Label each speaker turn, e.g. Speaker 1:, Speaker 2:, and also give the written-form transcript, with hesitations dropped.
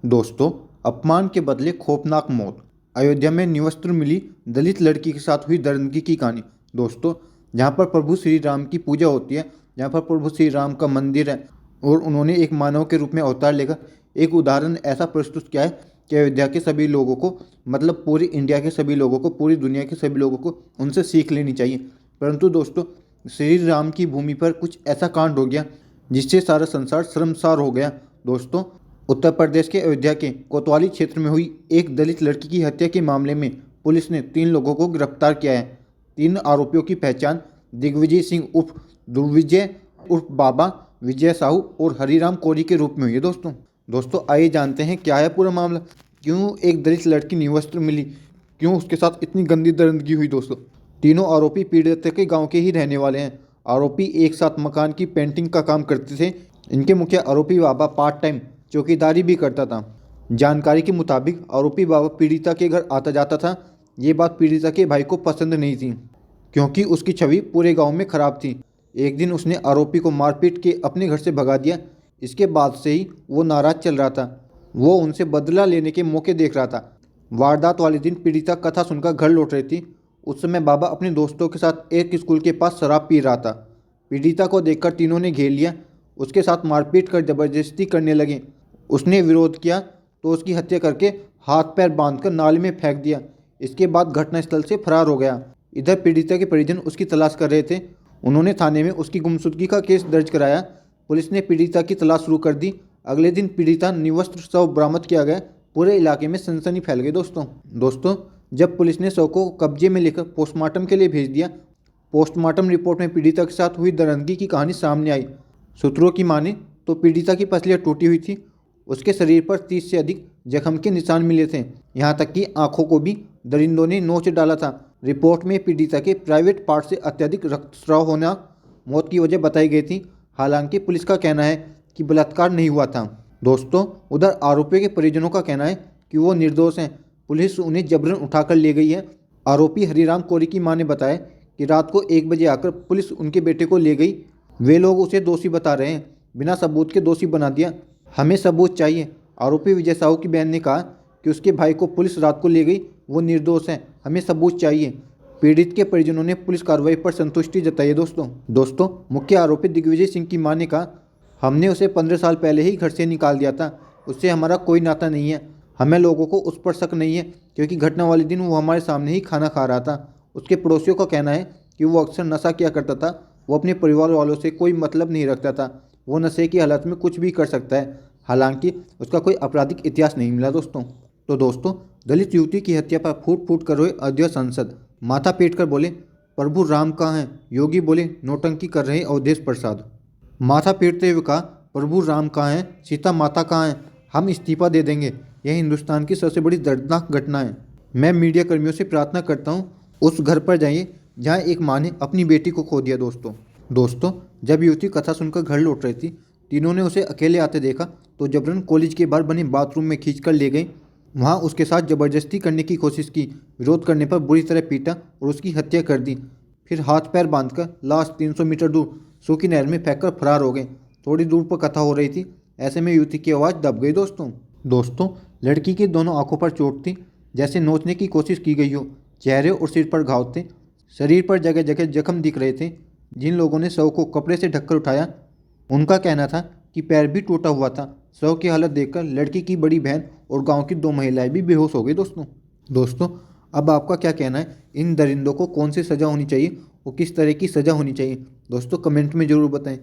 Speaker 1: दोस्तों, अपमान के बदले खौफनाक मौत। अयोध्या में निवस्त्र मिली दलित लड़की के साथ हुई दर्दनाक की कहानी। दोस्तों, जहाँ पर प्रभु श्री राम की पूजा होती है, जहाँ पर प्रभु श्री राम का मंदिर है और उन्होंने एक मानव के रूप में अवतार लेकर एक उदाहरण ऐसा प्रस्तुत किया है कि अयोध्या के सभी लोगों को, मतलब पूरी इंडिया के सभी लोगों को, पूरी दुनिया के सभी लोगों को उनसे सीख लेनी चाहिए। परंतु दोस्तों, श्री राम की भूमि पर कुछ ऐसा कांड हो गया जिससे सारा संसार शर्मसार हो गया। दोस्तों, उत्तर प्रदेश के अयोध्या के कोतवाली क्षेत्र में हुई एक दलित लड़की की हत्या के मामले में पुलिस ने 3 लोगों को गिरफ्तार किया है। 3 आरोपियों की पहचान दिग्विजय सिंह उर्फ दुर्विजय उर्फ बाबा, विजय साहू और हरिराम कोरी के रूप में हुई है। दोस्तों आइए जानते हैं क्या है पूरा मामला, क्यों एक दलित लड़की निवस्त्र मिली, क्यों उसके साथ इतनी गंदी दरिंदगी हुई। दोस्तों, तीनों आरोपी पीड़ित के गांव के ही रहने वाले हैं। आरोपी एक साथ मकान की पेंटिंग का काम करते थे। इनके मुख्य आरोपी बाबा पार्ट टाइम चौकीदारी भी करता था। जानकारी के मुताबिक आरोपी बाबा पीड़िता के घर आता जाता था। ये बात पीड़िता के भाई को पसंद नहीं थी, क्योंकि उसकी छवि पूरे गांव में खराब थी। एक दिन उसने आरोपी को मारपीट के अपने घर से भगा दिया। इसके बाद से ही वो नाराज चल रहा था। वो उनसे बदला लेने के मौके देख रहा था। वारदात वाले दिन पीड़िता कथा सुनकर घर लौट रही थी। उस समय बाबा अपने दोस्तों के साथ एक स्कूल के पास शराब पी रहा था। पीड़िता को देखकर तीनों ने घेर लिया, उसके साथ मारपीट कर जबरदस्ती करने लगे। उसने विरोध किया तो उसकी हत्या करके हाथ पैर बांधकर नाले में फेंक दिया। इसके बाद घटनास्थल से फरार हो गया। इधर पीड़िता के परिजन उसकी तलाश कर रहे थे। उन्होंने थाने में उसकी गुमशुदगी का केस दर्ज कराया। पुलिस ने पीड़िता की तलाश शुरू कर दी। अगले दिन पीड़िता निवस्त्र शव बरामद किया गया। पूरे इलाके में सनसनी फैल गई। दोस्तों, जब पुलिस ने शव को कब्जे में लेकर पोस्टमार्टम के लिए भेज दिया, पोस्टमार्टम रिपोर्ट में पीड़िता के साथ हुई दरिंदगी की कहानी सामने आई। सूत्रों की माने तो पीड़िता की पसलियाँ टूटी हुई थी। उसके शरीर पर 30 से अधिक जख्म के निशान मिले थे। यहाँ तक कि आंखों को भी दरिंदों ने नोच डाला था। रिपोर्ट में पीड़िता के प्राइवेट पार्ट से अत्यधिक रक्तस्राव होना मौत की वजह बताई गई थी। हालांकि पुलिस का कहना है कि बलात्कार नहीं हुआ था। दोस्तों, उधर आरोपियों के परिजनों का कहना है कि वो निर्दोष हैं। पुलिस उन्हें जबरन उठाकर ले गई है। आरोपी हरिराम कोरी की मां ने बताया कि रात को 1 बजे आकर पुलिस उनके बेटे को ले गई। वे लोग उसे दोषी बता रहे हैं, बिना सबूत के दोषी बना दिया। हमें सबूत चाहिए। आरोपी विजय साहू की बहन ने कहा कि उसके भाई को पुलिस रात को ले गई, वो निर्दोष है, हमें सबूत चाहिए। पीड़ित के परिजनों ने पुलिस कार्रवाई पर संतुष्टि जताई है। दोस्तों, मुख्य आरोपी दिग्विजय सिंह की मां ने कहा, हमने उसे 15 साल पहले ही घर से निकाल दिया था। उससे हमारा कोई नाता नहीं है। हमें लोगों को उस पर शक नहीं है, क्योंकि घटना वाले दिन वो हमारे सामने ही खाना खा रहा था। उसके पड़ोसियों का कहना है कि वो अक्सर नशा किया करता था। वो अपने परिवार वालों से कोई मतलब नहीं रखता था। वो नशे की हालत में कुछ भी कर सकता है। हालांकि उसका कोई आपराधिक इतिहास नहीं मिला। दोस्तों, दलित युवती की हत्या पर फूट फूट कर रोए अयोध्या सांसद। माथा पीट कर बोले, प्रभु राम कहाँ हैं? योगी बोले, नौटंकी कर रहे अवधेश प्रसाद। माथा पीटते हुए कहा, प्रभु राम कहाँ हैं? सीता माता कहाँ हैं? हम इस्तीफा दे देंगे। यह हिंदुस्तान की सबसे बड़ी दर्दनाक घटना है। मैं मीडिया कर्मियों से प्रार्थना करता हूँ, उस घर पर जाइए जहाँ एक माँ ने अपनी बेटी को खो दिया। दोस्तों, जब युवती कथा सुनकर घर लौट रही थी, तीनों ने उसे अकेले आते देखा तो जबरन कॉलेज के बाहर बने बाथरूम में खींचकर ले गए। वहाँ उसके साथ जबरदस्ती करने की कोशिश की। विरोध करने पर बुरी तरह पीटा और उसकी हत्या कर दी। फिर हाथ पैर बांधकर लाश 300 मीटर दूर सूखी नहर में फेंककर फरार हो गए। थोड़ी दूर पर कथा हो रही थी, ऐसे में युवती की आवाज़ दब गई। दोस्तों, लड़की की दोनों आंखों पर चोट थी, जैसे नोचने की कोशिश की गई हो। चेहरे और सिर पर घाव थे। शरीर पर जगह जगह जख्म दिख रहे थे। जिन लोगों ने शव को कपड़े से ढककर उठाया, उनका कहना था कि पैर भी टूटा हुआ था। शव की हालत देखकर लड़की की बड़ी बहन और गांव की 2 महिलाएं भी बेहोश हो गई। दोस्तों, अब आपका क्या कहना है? इन दरिंदों को कौन सी सज़ा होनी चाहिए और किस तरह की सज़ा होनी चाहिए? दोस्तों, कमेंट में ज़रूर बताएं।